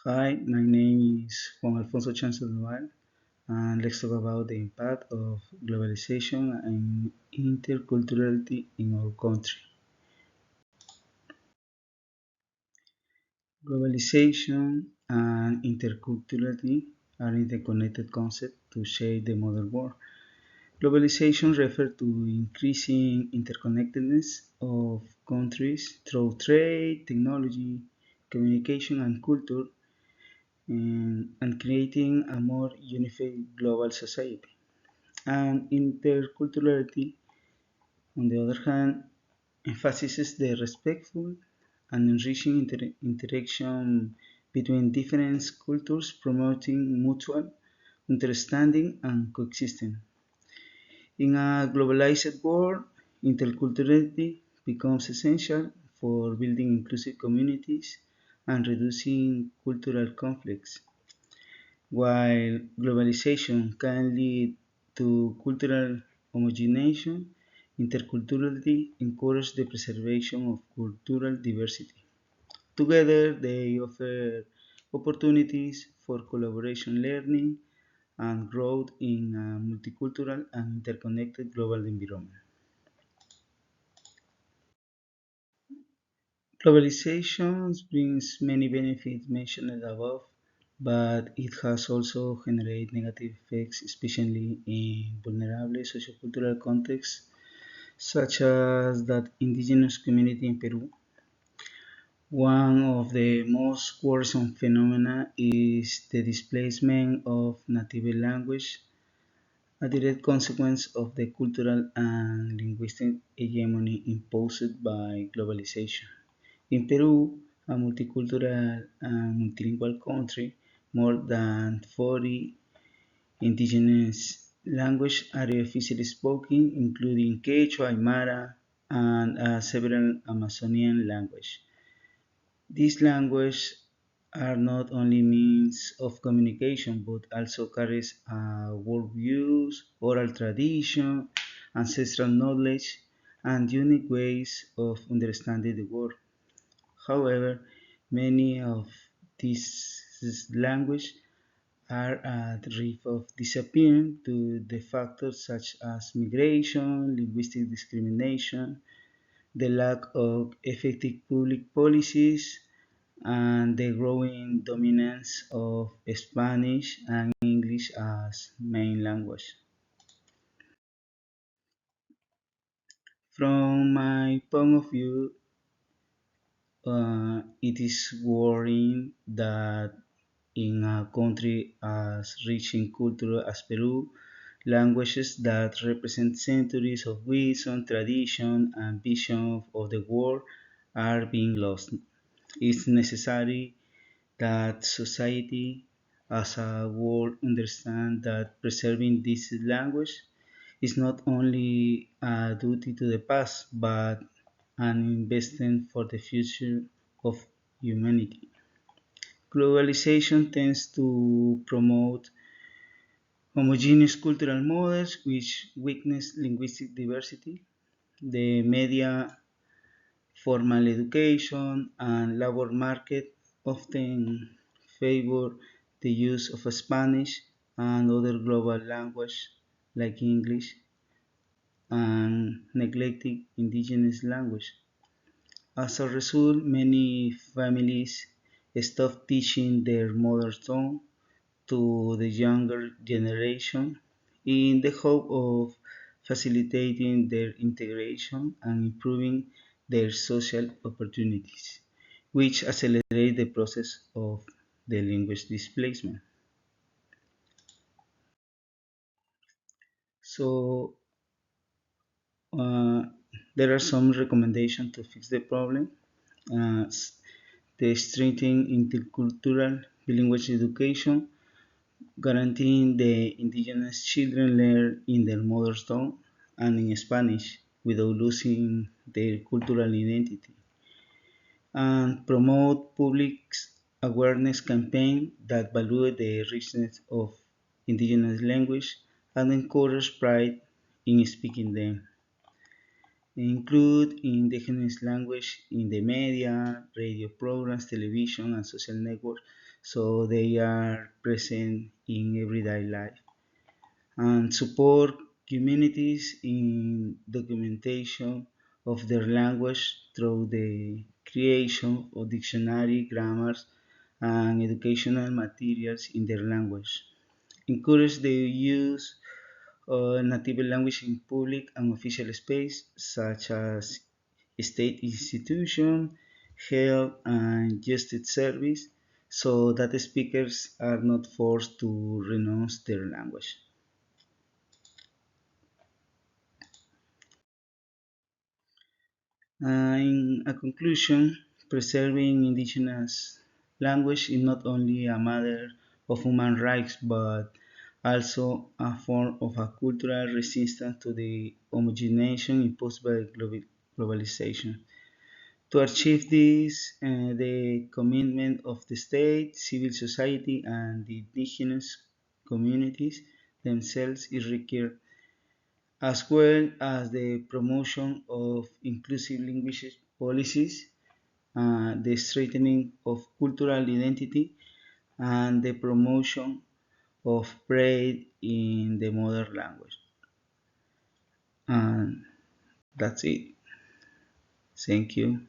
Hi, my name is Juan Alfonso Chanceloval, and let's talk about the impact of globalization and interculturality in our country. Globalization and interculturality are interconnected concepts to shape the modern world. Globalization refers to increasing interconnectedness of countries through trade, technology, communication, and culture, and creating a more unified global society. And interculturality, on the other hand, emphasizes the respectful and enriching interaction between different cultures, promoting mutual understanding and coexistence. In a globalized world, interculturality becomes essential for building inclusive communities and reducing cultural conflicts. While globalization can lead to cultural homogenization, interculturality encourages the preservation of cultural diversity. Together, they offer opportunities for collaboration, learning, and growth in a multicultural and interconnected global environment. Globalization brings many benefits mentioned above, but it has also generated negative effects, especially in vulnerable sociocultural contexts, such as that indigenous community in Peru. One of the most worrisome phenomena is the displacement of native language, a direct consequence of the cultural and linguistic hegemony imposed by globalization. In Peru, a multicultural and multilingual country, more than 40 indigenous languages are officially spoken, including Quechua, Aymara, and several Amazonian languages. These languages are not only means of communication but also carries worldviews, oral tradition, ancestral knowledge, and unique ways of understanding the world. However, many of these languages are at risk of disappearing due to factors such as migration, linguistic discrimination, the lack of effective public policies, and the growing dominance of Spanish and English as main language. From my point of view, it is worrying that in a country as rich in culture as Peru, languages that represent centuries of wisdom, tradition, and vision of the world are being lost. It's necessary that society as a whole understand that preserving this language is not only a duty to the past but an investment for the future of humanity. Globalization tends to promote homogeneous cultural models which weakness linguistic diversity. The media, formal education, and labor market often favor the use of Spanish and other global languages like English and neglecting indigenous language. As a result, many families stop teaching their mother tongue to the younger generation in the hope of facilitating their integration and improving their social opportunities, which accelerate the process of the language displacement. So, uh, there are some recommendations to fix the problem. Uh, the strengthening intercultural bilingual education, guaranteeing the indigenous children learn in their mother tongue and in Spanish without losing their cultural identity, and promote public awareness campaigns that value the richness of indigenous language and encourage pride in speaking them. include indigenous language in the media, radio programs, television, and social networks, so they are present in everyday life. And support communities in documentation of their language through the creation of dictionary, grammars, and educational materials in their language. Encourage the use native language in public and official space, such as state institutions, health and justice service, so that speakers are not forced to renounce their language. In a conclusion, preserving indigenous language is not only a matter of human rights but also a form of a cultural resistance to the homogenization imposed by globalization. To achieve this, the commitment of the state, civil society, and the indigenous communities themselves is required, as well as the promotion of inclusive linguistic policies, the strengthening of cultural identity, and the promotion of pride in the mother language. And that's it. Thank you.